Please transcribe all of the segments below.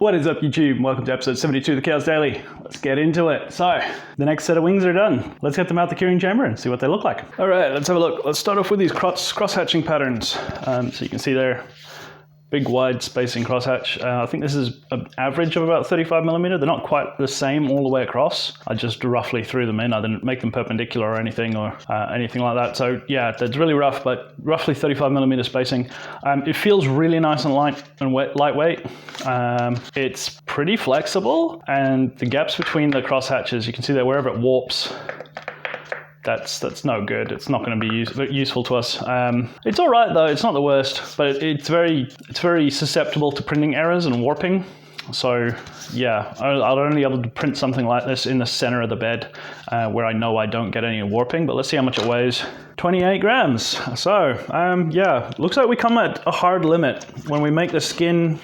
What is up, YouTube? Welcome to episode 72 of the Chaos Daily. Let's get into it. So, the next set of wings are done. Let's get them out the curing chamber and see what they look like. All right, let's have a look. Let's start off with these cross-hatching patterns. So you can see there, big wide spacing crosshatch. I think this is an average of about 35 millimeter. They're not quite the same all the way across. I just roughly threw them in. I didn't make them perpendicular or anything like that. So yeah, that's really rough, but roughly 35 millimeter spacing. It feels really nice and light and lightweight. It's pretty flexible, and the gaps between the crosshatches, you can see that wherever it warps, that's no good. It's not going to be useful to us. It's all right though. It's not the worst, but it's very susceptible to printing errors and warping. So yeah, I'll only be able to print something like this in the center of the bed where I know I don't get any warping. But let's see how much it weighs. 28 grams. So yeah, looks like we come at a hard limit when we make the skin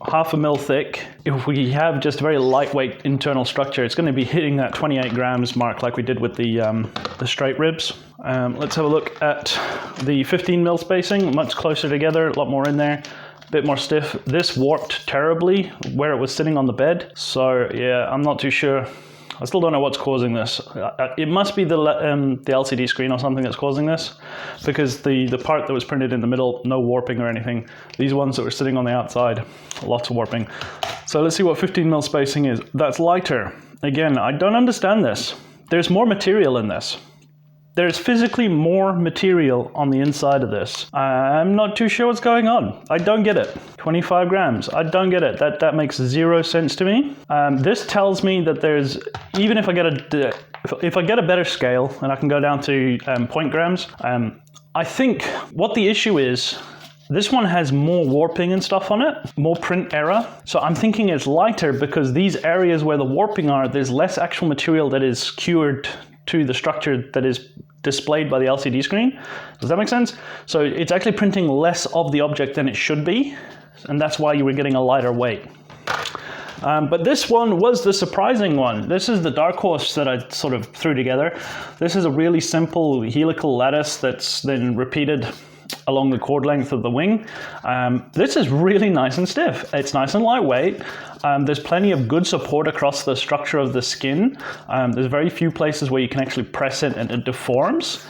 half a mil thick. If we have just very lightweight internal structure, it's going to be hitting that 28 grams mark like we did with the straight ribs. Let's have a look at the 15 mil spacing, much closer together, a lot more in there, a bit more stiff. This warped terribly where it was sitting on the bed. So yeah, I'm not too sure. I still don't know what's causing this. It must be the LCD screen or something that's causing this, because the part that was printed in the middle, no warping or anything. These ones that were sitting on the outside, lots of warping. So let's see what 15 mil spacing is. That's lighter. Again, I don't understand this. There's more material in this. There's physically more material on the inside of this. I'm not too sure what's going on. I don't get it. 25 grams. I don't get it. That makes zero sense to me. This tells me that there's, even if I get a better scale and I can go down to 0.0 grams, I think what the issue is, this one has more warping and stuff on it, more print error. So I'm thinking it's lighter because these areas where the warping are, there's less actual material that is cured to the structure that is displayed by the LCD screen. Does that make sense? So it's actually printing less of the object than it should be, and that's why you were getting a lighter weight. But this one was the surprising one. This is the dark horse that I sort of threw together. This is a really simple helical lattice that's then repeated along the chord length of the wing. This is really nice and stiff. It's nice and lightweight. There's plenty of good support across the structure of the skin. There's very few places where you can actually press it and it deforms.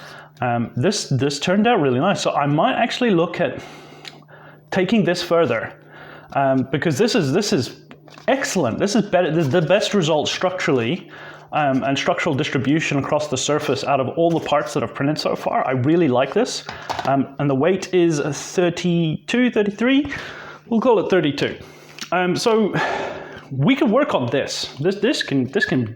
This turned out really nice. So I might actually look at taking this further, because this is excellent. This is better. This is the best result structurally. And structural distribution across the surface out of all the parts that I've printed so far. I really like this. And the weight is 32, 33. We'll call it 32. So we can work on this. This can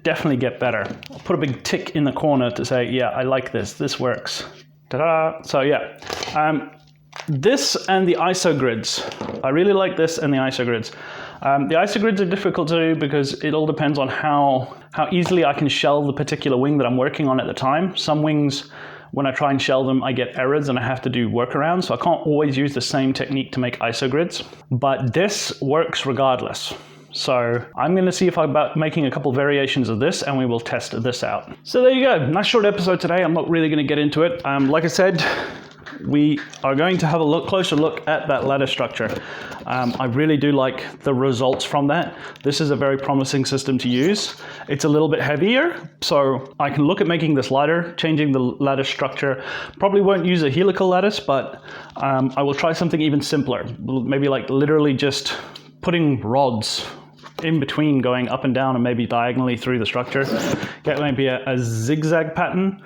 definitely get better. I'll put a big tick in the corner to say, yeah, I like this. This works. Ta-da! So yeah, this and the ISO grids. I really like this and the ISO grids. The ISO grids are difficult to do because it all depends on how easily I can shell the particular wing that I'm working on at the time. Some wings, when I try and shell them, I get errors and I have to do workarounds, so I can't always use the same technique to make ISO grids. But this works regardless. So I'm going to see if I'm about making a couple variations of this, and we will test this out. So there you go. Nice short episode today. I'm not really going to get into it. Like I said, we are going to have a closer look at that ladder structure. I really do like the results from that. This is a very promising system to use. It's a little bit heavier, so I can look at making this lighter, changing the lattice structure. Probably won't use a helical lattice, but I will try something even simpler. Maybe like literally just putting rods in between, going up and down and maybe diagonally through the structure. Get maybe a zigzag pattern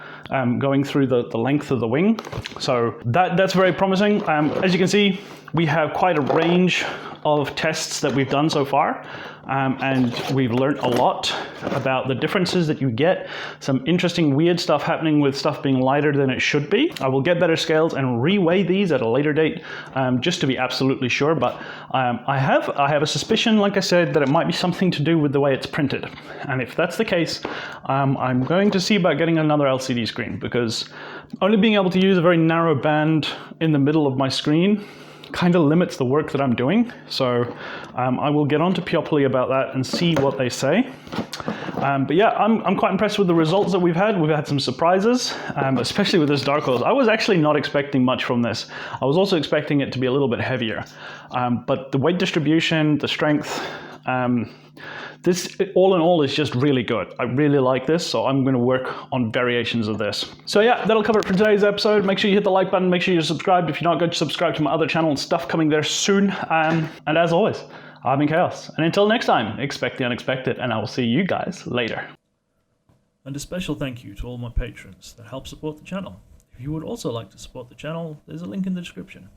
going through the length of the wing. So that's very promising. As you can see, we have quite a range of tests that we've done so far, and we've learned a lot about the differences that you get. Some interesting weird stuff happening with stuff being lighter than it should be. I will get better scales and reweigh these at a later date, just to be absolutely sure, but I have a suspicion, like I said, that it might be something to do with the way it's printed. And if that's the case, I'm going to see about getting another LCD screen, because only being able to use a very narrow band in the middle of my screen kind of limits the work that I'm doing. So I will get on to Peopoly about that and see what they say. But yeah, I'm quite impressed with the results that we've had. We've had some surprises, especially with this dark horse. I was actually not expecting much from this. I was also expecting it to be a little bit heavier. But the weight distribution, the strength, This, all in all, is just really good. I really like this, so I'm going to work on variations of this. So yeah, that'll cover it for today's episode. Make sure you hit the like button. Make sure you're subscribed. If you're not, go subscribe to my other channel and stuff coming there soon. And as always, I've been Chaos. And until next time, expect the unexpected, and I will see you guys later. And a special thank you to all my patrons that help support the channel. If you would also like to support the channel, there's a link in the description.